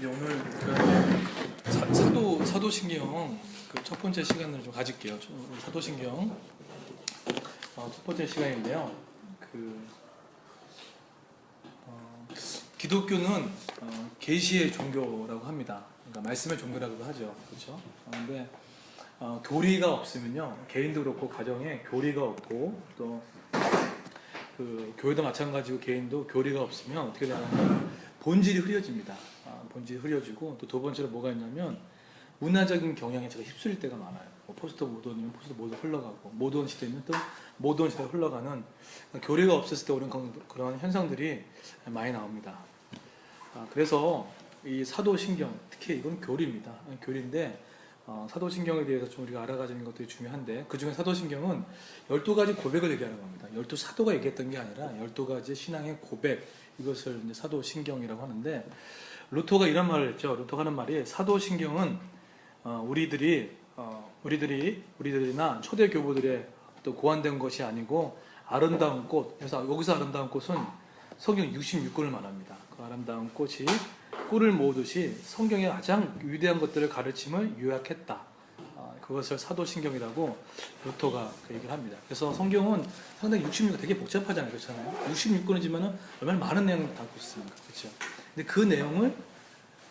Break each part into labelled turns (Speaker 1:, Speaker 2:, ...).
Speaker 1: 오늘 사도신경 첫 번째 시간을 좀 가질게요. 사도신경 첫 번째 시간인데요. 기독교는 계시의 종교라고 합니다. 그러니까 말씀의 종교라고도 하죠. 그렇죠? 그런데 교리가 없으면요, 개인도 그렇고 가정에 교리가 없고 또 교회도 마찬가지고 개인도 교리가 없으면 어떻게 되냐면 본질이 흐려집니다. 본질이 흐려지고 또 두 번째로 뭐가 있냐면 문화적인 경향에 제가 휩쓸릴 때가 많아요. 포스트 모던이면 포스트 모던 흘러가고 모던 시대면 또 모던 시대에 흘러가는 교리가 없었을 때 오는 그런 현상들이 많이 나옵니다. 그래서 이 사도신경, 특히 이건 교리입니다. 교리인데 사도신경에 대해서 좀 우리가 알아가지는 것들이 중요한데, 그 중에 사도신경은 12가지 고백을 얘기하는 겁니다. 12사도가 얘기했던 게 아니라 12가지 신앙의 고백, 이것을 이제 사도신경이라고 하는데, 루터가 이런 말을 했죠. 루터가 하는 말이, 사도신경은 우리들이나 초대 교부들의 또 고안된 것이 아니고 아름다운 꽃. 그래서 여기서 아름다운 꽃은 성경 66권을 말합니다. 그 아름다운 꽃이 꿀을 모으듯이 성경의 가장 위대한 것들을 가르침을 요약했다. 그것을 사도신경이라고 루터가 그 얘기를 합니다. 그래서 성경은 상당히 66권 되게 복잡하잖아요. 그렇잖아요. 66권이지만 얼마나 많은 내용을 담고 있습니까? 그렇죠. 근데 그 내용을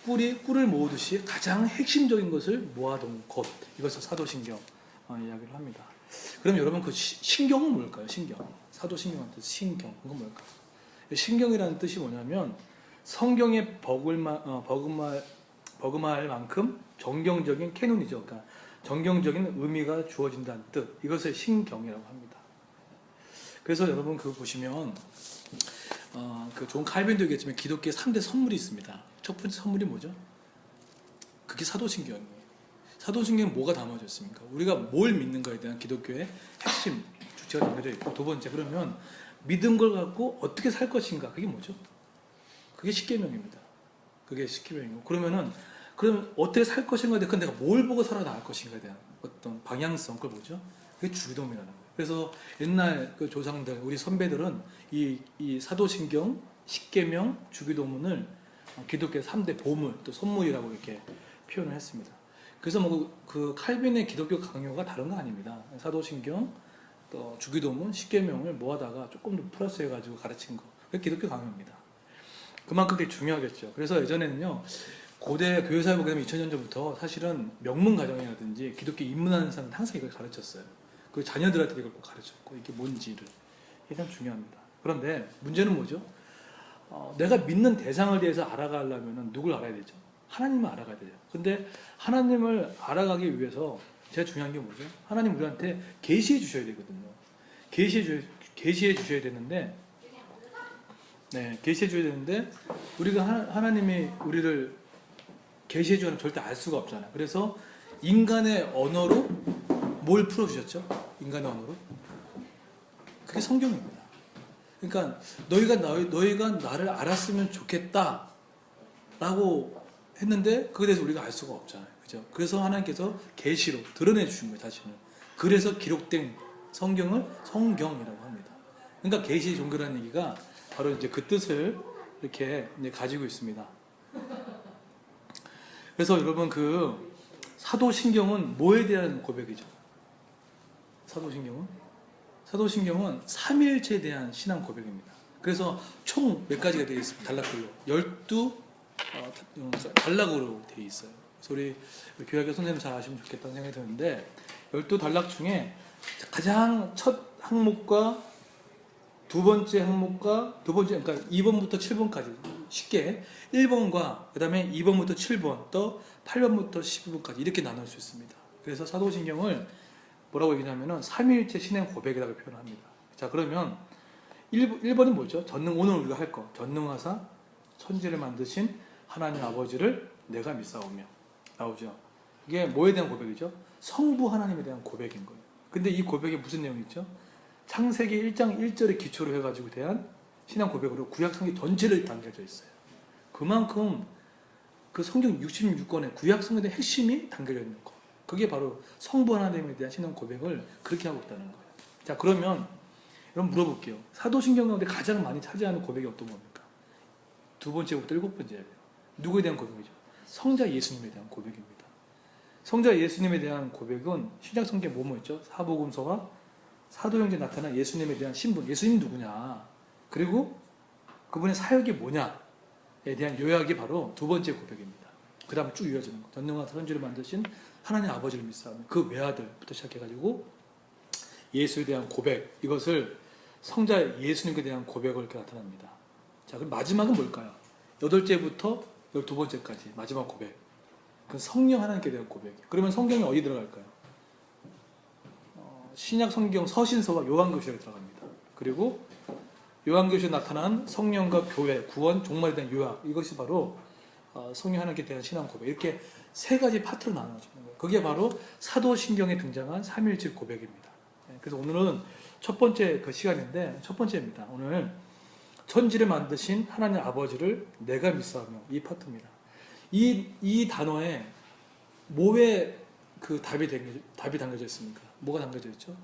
Speaker 1: 꿀을 모으듯이 가장 핵심적인 것을 모아둔 것, 이것을 사도신경 이야기를 합니다. 그럼 여러분, 그 신경은 뭘까요? 신경. 사도신경한 뜻 신경. 그건 뭘까요? 신경이라는 뜻이 뭐냐면 성경에 버금할 만큼 정경적인 캐논이죠. 그러니까 정경적인 의미가 주어진다는 뜻. 이것을 신경이라고 합니다. 그래서 여러분 그거 보시면 그 존 칼빈도 얘기했지만 기독교의 3대 선물이 있습니다. 첫 번째 선물이 뭐죠? 그게 사도신경이에요. 사도신경에 뭐가 담아져 있습니까? 우리가 뭘 믿는가에 대한 기독교의 핵심 주체가 담겨져 있고, 두 번째, 그러면 믿은 걸 갖고 어떻게 살 것인가, 그게 뭐죠? 그게 십계명입니다. 그게 십계명이고, 그러면 어떻게 살 것인가에 대한, 내가 뭘 보고 살아나갈 것인가에 대한 어떤 방향성, 그걸 뭐죠? 그게 주기도문이라는 거예요. 그래서 옛날 그 조상들, 우리 선배들은 이 사도신경, 십계명, 주기도문을 기독교의 3대 보물, 또 선물이라고 이렇게 표현을 했습니다. 그래서 그 칼빈의 기독교 강요가 다른 거 아닙니다. 사도신경, 또 주기도문, 십계명을 모아다가 조금 더 플러스해가지고 가르친 거, 그게 기독교 강요입니다. 그만큼 되게 중요하겠죠. 그래서 예전에는요, 고대 교회사회복음 2000년 전부터 사실은 명문 가정이라든지 기독교 입문하는 사람은 항상 이걸 가르쳤어요. 그 자녀들한테 이걸 꼭 가르쳤고, 이게 뭔지를. 이게 참 중요합니다. 그런데 문제는 뭐죠? 내가 믿는 대상을 대해서 알아가려면 누굴 알아야 되죠? 하나님을 알아가야 되죠. 근데 하나님을 알아가기 위해서 제일 중요한 게 뭐죠? 하나님 우리한테 계시해 주셔야 되거든요. 계시해 주셔야 되는데, 계시해 줘야 되는데, 우리가 하나님이 우리를 계시해 주는 절대 알 수가 없잖아요. 그래서 인간의 언어로 뭘 풀어주셨죠? 인간의 언어로? 그게 성경입니다. 그러니까 너희가 나를 알았으면 좋겠다 라고 했는데, 그에 대해서 우리가 알 수가 없잖아요. 그죠? 그래서 하나님께서 계시로 드러내 주신 거예요, 자신을. 그래서 기록된 성경을 성경이라고 합니다. 그러니까 계시 종교라는 얘기가 바로 이제 그 뜻을 이렇게 이제 가지고 있습니다. 그래서 여러분, 그 사도신경은 뭐에 대한 고백이죠? 사도신경은 삼위일체에 대한 신앙 고백입니다. 그래서 총 몇 가지가 되어 있습니다. 단락별로 12 단락으로 되어 있어요. 그래서 우리 교회학교 선생님 잘 아시면 좋겠다는 생각이 드는데, 12단락 중에 가장 첫 항목과 두 번째 항목과 그러니까 2번부터 7번까지 쉽게 1번과 그 다음에 2번부터 7번 또 8번부터 12번까지 이렇게 나눌 수 있습니다. 그래서 사도신경을 뭐라고 얘기하냐면은 삼위일체 신앙 고백이라고 표현합니다. 자, 그러면 1번이 뭐죠? 오늘 우리가 할 거. 전능하사 천지를 만드신 하나님 아버지를 내가 믿사오며, 나오죠. 이게 뭐에 대한 고백이죠? 성부 하나님에 대한 고백인 거예요. 근데 이 고백에 무슨 내용이 있죠? 창세기 1장 1절에 기초로 해가지고 대한 신앙 고백으로 구약성경 전체를 담겨져 있어요. 그만큼 그 성경 66권의 구약성경의 핵심이 담겨져 있는 거. 그게 바로 성부 하나님에 대한 신앙 고백을 그렇게 하고 있다는 거예요. 자, 그러면 여러분 물어볼게요. 사도신경 가운데 가장 많이 차지하는 고백이 어떤 겁니까? 두 번째부터 7번째예요. 누구에 대한 고백이죠? 성자 예수님에 대한 고백입니다. 성자 예수님에 대한 고백은 신약 성경에 뭐뭐 있죠? 사복음서와 사도행전에 나타난 예수님에 대한 신분, 예수님 누구냐, 그리고 그분의 사역이 뭐냐에 대한 요약이 바로 두 번째 고백입니다. 그 다음에 쭉 이어지는 거. 전능한 천지를 만드신 하나님 아버지를 믿사오며 그 외아들부터 시작해가지고 예수에 대한 고백, 이것을 성자 예수님에 대한 고백을 이렇게 나타납니다. 자, 그럼 마지막은 뭘까요? 8제부터 12번째까지 마지막 고백. 그 성령 하나님께 대한 고백. 그러면 성경이 어디 들어갈까요? 신약 성경 서신서와 요한계시록에 들어갑니다. 그리고 요한계시록에 나타난 성령과 교회, 구원, 종말에 대한 요약. 이것이 바로 성령 하나님께 대한 신앙 고백. 이렇게 세 가지 파트로 나눠지는 거예요. 그게 바로 사도신경에 등장한 삼일체 고백입니다. 그래서 오늘은 첫 번째 그 시간인데, 첫 번째입니다. 오늘 천지를 만드신 하나님 아버지를 내가 믿사오며, 이 파트입니다. 이 단어에 뭐에 그 답이 담겨져 있습니까? 뭐가 담겨져 있죠?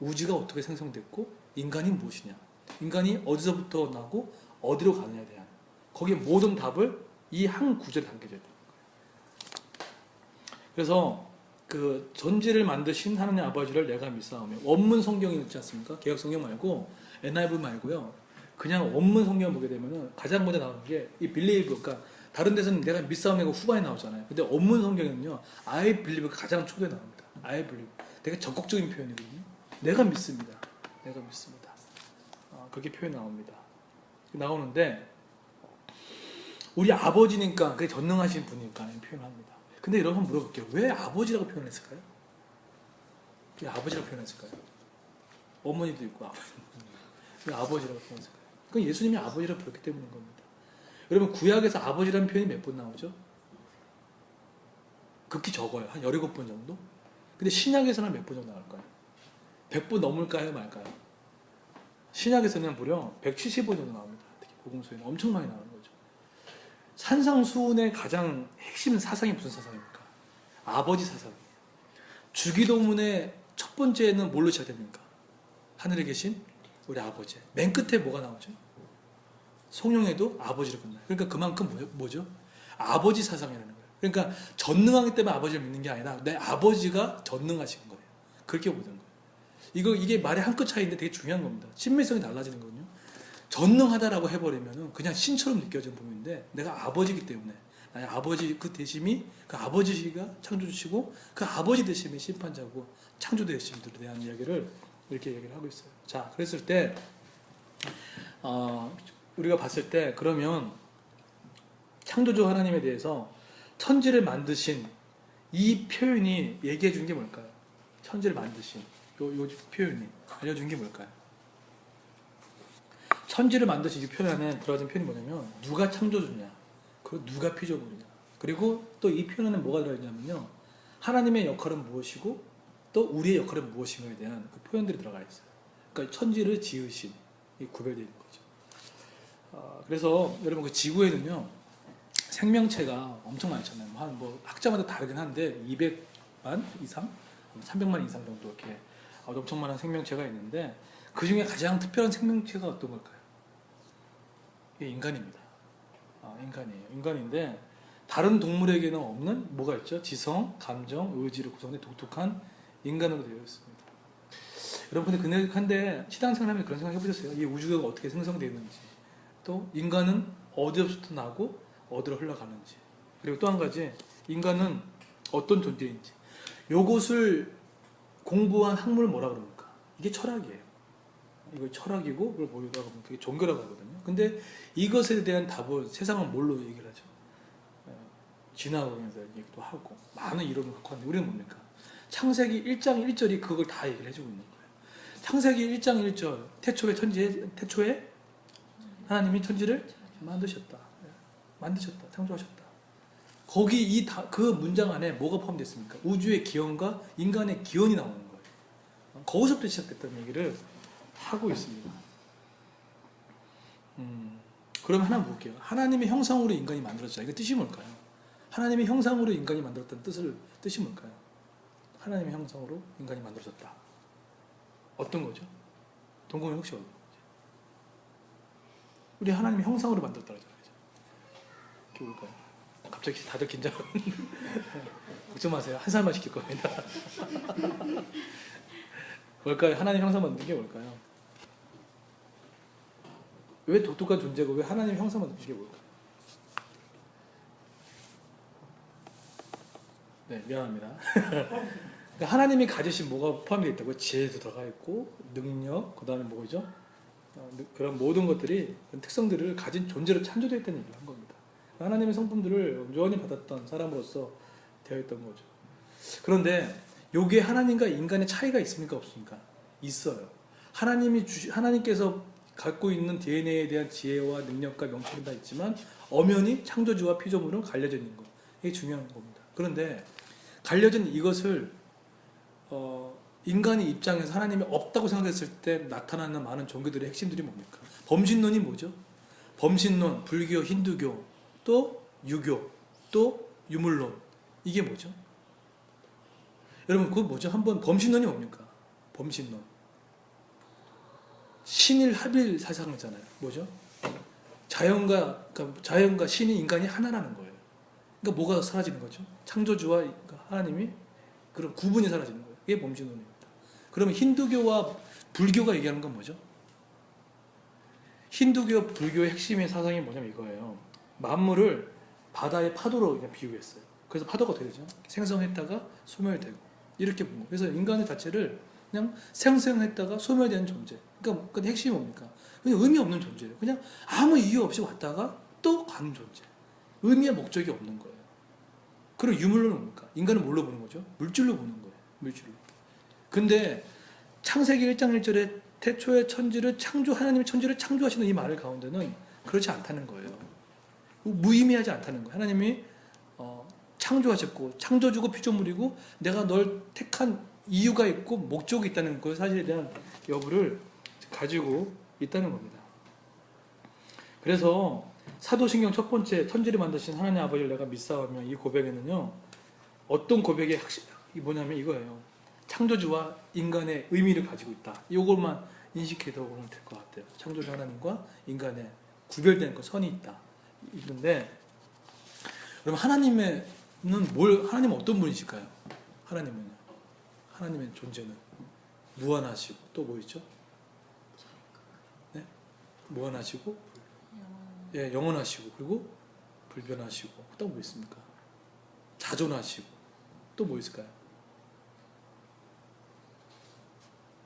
Speaker 1: 우주가 어떻게 생성됐고 인간이 무엇이냐, 인간이 어디서부터 나고 어디로 가느냐에 대한, 거기에 모든 답을 이 한 구절에 담겨져 있다. 그래서 그 전지를 만드신 하나님 아버지를 내가 믿사오며, 원문 성경이 있지 않습니까? 개역 성경 말고 NIV 말고요. 그냥 원문 성경 보게 되면은 가장 먼저 나오는 게 이 believe, 그러니까 다른 데서는 내가 믿사오며가 후반에 나오잖아요. 근데 원문 성경에는요, I believe가 가장 초반에 나옵니다. I believe. 되게 적극적인 표현이거든요. 내가 믿습니다. 내가 믿습니다. 그렇게 표현 나옵니다. 나오는데 우리 아버지니까, 그게 전능하신 분이니까 표현합니다. 근데 여러분 물어볼게요. 왜 아버지라고 표현했을까요? 왜 아버지라고 표현했을까요? 어머니도 있고 아버지도 있고. 왜 아버지라고 표현했을까요? 그건 예수님이 아버지라고 부르기 때문인 겁니다. 여러분 구약에서 아버지라는 표현이 몇 번 나오죠? 극히 적어요. 한 17번 정도? 근데 신약에서는 몇 번 정도 나올까요? 100번 넘을까요? 말까요? 신약에서는 무려 170번 정도 나옵니다. 특히 복음서에는 엄청 많이 나오는 거죠. 산상수훈의 가장 핵심 사상이 무슨 사상입니까? 아버지 사상이에요. 주기도문의 첫 번째는 뭘로 시작됩니까? 하늘에 계신 우리 아버지. 맨 끝에 뭐가 나오죠? 성령에도 아버지를 끝나요. 그러니까 그만큼 뭐죠? 아버지 사상이라는 거예요. 그러니까 전능하기 때문에 아버지를 믿는 게 아니라 내 아버지가 전능하신 거예요. 그렇게 보는 거예요. 이게 말의 한 끗 차이인데 되게 중요한 겁니다. 친밀성이 달라지는 거거든요. 전능하다라고 해버리면 그냥 신처럼 느껴지는 부분인데, 내가 아버지이기 때문에 나의 아버지 그 대심이, 그 아버지가 창조주시고 그 아버지 대심이 심판자고 창조 대심들에 대한 이야기를 이렇게 얘기를 하고 있어요. 자, 그랬을 때 우리가 봤을 때, 그러면 창조주 하나님에 대해서 천지를 만드신 이 표현이 얘기해 준 게 뭘까요? 천지를 만드신 요 표현이 알려준 게 뭘까요? 천지를 만드신 이 표현 안에 들어가진 표현이 뭐냐면, 누가 창조주냐, 그리고 누가 피조물이냐, 그리고 또 이 표현 안에 뭐가 들어있냐면요, 하나님의 역할은 무엇이고 또 우리의 역할은 무엇인가에 대한 그 표현들이 들어가 있어요. 그러니까 천지를 지으신, 이 구별되어 있는 거죠. 그래서 여러분 그 지구에는요, 생명체가 엄청 많잖아요. 한 학자마다 다르긴 한데 200만 이상, 300만 이상 정도 이렇게 엄청 많은 생명체가 있는데, 그 중에 가장 특별한 생명체가 어떤 걸까요? 이게 인간입니다. 인간이에요. 인간인데 다른 동물에게는 없는 뭐가 있죠? 지성, 감정, 의지로 구성된 독특한 인간으로 되어 있습니다. 여러분 근데 신앙생활하면 그런 생각 해보셨어요? 이 우주가 어떻게 생성되는지, 또 인간은 어디서부터 나고 어디로 흘러가는지, 그리고 또 한 가지, 인간은 어떤 존재인지, 요것을 공부한 학문을 뭐라 그럽니까? 이게 철학이에요. 이거 철학이고, 그걸 뭐라고 하면 그게 종교라고 하거든요. 근데 이것에 대한 답은 세상은 뭘로 얘기를 하죠? 진화론에서 얘기도 하고 많은 이론을 갖고 하는데, 우리는 뭡니까? 창세기 1장 1절이 그걸 다 얘기를 해주고 있는 거예요. 창세기 1장 1절, 태초에 하나님이 천지를 만드셨다. 창조하셨다. 거기 그 문장 안에 뭐가 포함됐습니까? 우주의 기원과 인간의 기원이 나오는 거예요. 거기서부터 시작됐다는 얘기를 하고 있습니다. 그럼 하나 볼게요. 하나님의 형상으로 인간이 만들어졌다. 이거 뜻이 뭘까요? 하나님의 형상으로 인간이 만들었다는 뜻이 뭘까요? 하나님의 형상으로 인간이 만들어졌다. 어떤 거죠? 동공이 혹시 어떤 거죠? 우리 하나님의 형상으로 만들었다고 하잖아요. 이렇게 볼까요? 갑자기 다들 긴장. 걱정 마세요. 한 살만 시킬 겁니다. 뭘까요? 하나님 형상 만드는 게 뭘까요? 왜 독특한 존재고 왜 하나님 형상 만드는 게 뭘까요? 네, 미안합니다. 그러니까 하나님이 가지신 뭐가 포함되어 있다고? 지혜도 들어가 있고 능력, 그 다음에 뭐죠? 그런 모든 것들이 그런 특성들을 가진 존재로 창조되어 있다는 얘기를 한 겁니다. 하나님의 성품들을 온전히 받았던 사람으로서 되어 있던 거죠. 그런데 요게 하나님과 인간의 차이가 있습니까? 없습니까? 있어요. 하나님께서 갖고 있는 DNA에 대한 지혜와 능력과 명철이 다 있지만 엄연히 창조주와 피조물은 갈려져 있는 거. 이게 중요한 겁니다. 그런데 갈려진 이것을 인간의 입장에서 하나님이 없다고 생각했을 때 나타나는 많은 종교들의 핵심들이 뭡니까? 범신론이 뭐죠? 범신론, 불교, 힌두교, 또 유교, 또 유물론. 이게 뭐죠? 여러분 그거 뭐죠? 한번 범신론이 뭡니까? 범신론. 신일 합일 사상이잖아요. 뭐죠? 자연과 신이 인간이 하나라는 거예요. 그러니까 뭐가 사라지는 거죠? 창조주와 하나님이 그런 구분이 사라지는 거예요. 이게 범신론입니다. 그러면 힌두교와 불교가 얘기하는 건 뭐죠? 힌두교, 불교의 핵심의 사상이 뭐냐면 이거예요. 만물을 바다의 파도로 그냥 비유했어요. 그래서 파도가 어떻게 되죠? 생성했다가 소멸되고 이렇게 본 거예요. 그래서 인간의 자체를 그냥 생성했다가 소멸되는 존재. 그러니까 그 핵심이 뭡니까? 그냥 의미 없는 존재예요. 그냥 아무 이유 없이 왔다가 또 가는 존재. 의미의 목적이 없는 거예요. 그럼 유물론은 뭡니까? 인간은 뭘로 보는 거죠? 물질로 보는 거예요. 물질로. 근데 창세기 1장 1절에 태초에 하나님의 천지를 창조하시는 이 말을 가운데는 그렇지 않다는 거예요. 무의미하지 않다는 거예요. 하나님이 창조하셨고 창조주고 피조물이고 내가 널 택한 이유가 있고 목적이 있다는 그 사실에 대한 여부를 가지고 있다는 겁니다. 그래서 사도신경 첫 번째 천지를 만드신 하나님 아버지를 내가 믿사오며 이 고백에는요 어떤 고백의 핵심이 뭐냐면 이거예요. 창조주와 인간의 의미를 가지고 있다. 이것만 인식해도 오늘 될 것 같아요. 창조주 하나님과 인간의 구별된 그 선이 있다. 있는데 그럼 하나님은 어떤 분이실까요? 하나님의 존재는 무한하시고 또 뭐 있죠? 네? 무한하시고 예, 영원하시고 그리고 불변하시고 또 뭐 있습니까? 자존하시고 또 뭐 있을까요?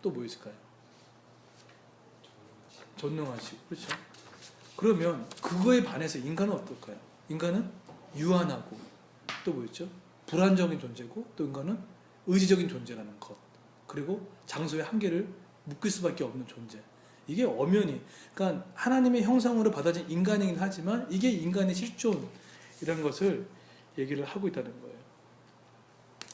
Speaker 1: 또 뭐 있을까요? 전능하시고 그렇죠? 그러면 그거에 반해서 인간은 어떨까요? 인간은 유한하고 또 뭐 있죠? 불안정인 존재고 또 인간은 의지적인 존재라는 것 그리고 장소의 한계를 묶을 수밖에 없는 존재. 이게 엄연히 그러니까 하나님의 형상으로 받아진 인간이긴 하지만 이게 인간의 실존이라는 것을 얘기를 하고 있다는 거예요.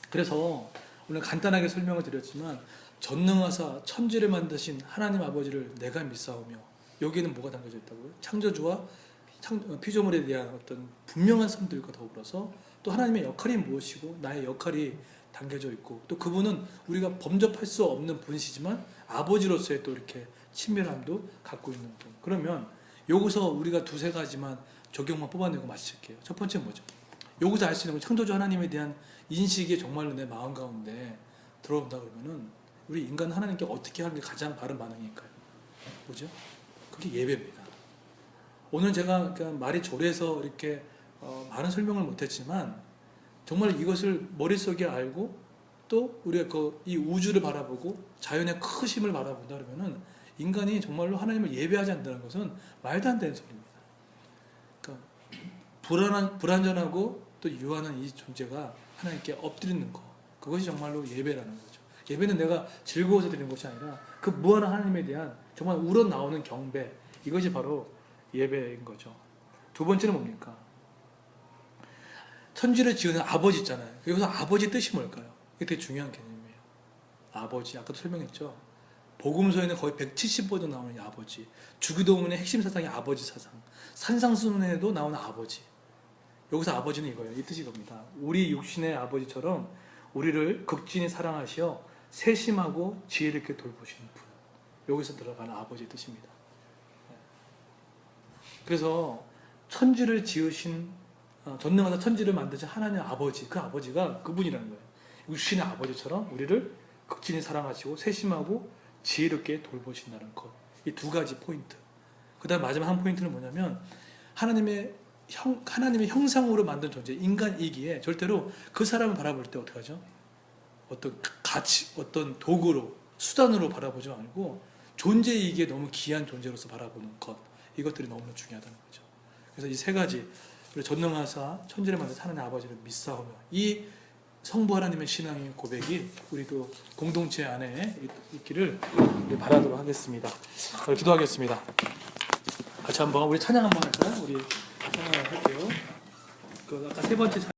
Speaker 1: 그래서 오늘 간단하게 설명을 드렸지만 전능하사 천지를 만드신 하나님 아버지를 내가 믿사오며 여기에는 뭐가 담겨져 있다고요? 창조주와 피조물에 대한 어떤 분명한 선들과 더불어서 또 하나님의 역할이 무엇이고 나의 역할이 담겨져 있고 또 그분은 우리가 범접할 수 없는 분이시지만 아버지로서의 또 이렇게 친밀함도 갖고 있는 분. 그러면 여기서 우리가 두세 가지만 적용만 뽑아내고 마칠게요. 첫 번째 뭐죠? 여기서 알 수 있는 건 창조주 하나님에 대한 인식이 정말로 내 마음 가운데 들어온다 그러면은 우리 인간 하나님께 어떻게 하는 게 가장 바른 반응일까요? 뭐죠? 그게 예배입니다. 오늘 제가 말이 조례해서 이렇게 많은 설명을 못했지만 정말 이것을 머릿속에 알고 또 우리가 이 우주를 바라보고 자연의 크심을 바라본다 그러면은 인간이 정말로 하나님을 예배하지 않는다는 것은 말도 안 되는 소리입니다. 그러니까 불안전하고 또 유한한 이 존재가 하나님께 엎드리는 것 그것이 정말로 예배라는 거죠. 예배는 내가 즐거워서 드리는 것이 아니라 그 무한한 하나님에 대한 정말 우러나오는 경배 이것이 바로 예배인 거죠. 두 번째는 뭡니까? 천지를 지으는 아버지 있잖아요. 여기서 아버지 뜻이 뭘까요? 이게 되게 중요한 개념이에요. 아버지 아까도 설명했죠. 복음서에는 거의 170번도 나오는 이 아버지, 주기도문의 핵심 사상이 아버지 사상, 산상수훈에도 나오는 아버지. 여기서 아버지는 이거예요. 이 뜻이 겁니다. 우리 육신의 아버지처럼 우리를 극진히 사랑하시어 세심하고 지혜를 있게 돌보시는 분. 여기서 들어가는 아버지의 뜻입니다. 그래서 천지를 지으신 전능하사 천지를 만드신 하나님 아버지, 그 아버지가 그분이라는 거예요. 육신의 아버지처럼 우리를 극진히 사랑하시고 세심하고 지혜롭게 돌보신다는 것. 이 두 가지 포인트. 그 다음 마지막 한 포인트는 뭐냐면 하나님의 형상으로 만든 존재, 인간이기에 절대로 그 사람을 바라볼 때 어떻게 하죠? 어떤 가치, 어떤 도구로, 수단으로 바라보지 말고 존재이기에 너무 귀한 존재로서 바라보는 것. 이것들이 너무나 중요하다는 거죠. 그래서 이 세 가지, 우리 전능하사 천지를 만든 하나님 아버지를 믿사오며, 이 성부 하나님의 신앙의 고백이 우리도 공동체 안에 있기를 바라도록 하겠습니다. 기도하겠습니다. 같이 한번 우리 찬양 한번 할까요? 우리 찬양을 할게요. 그 아까 세 번째 찬양.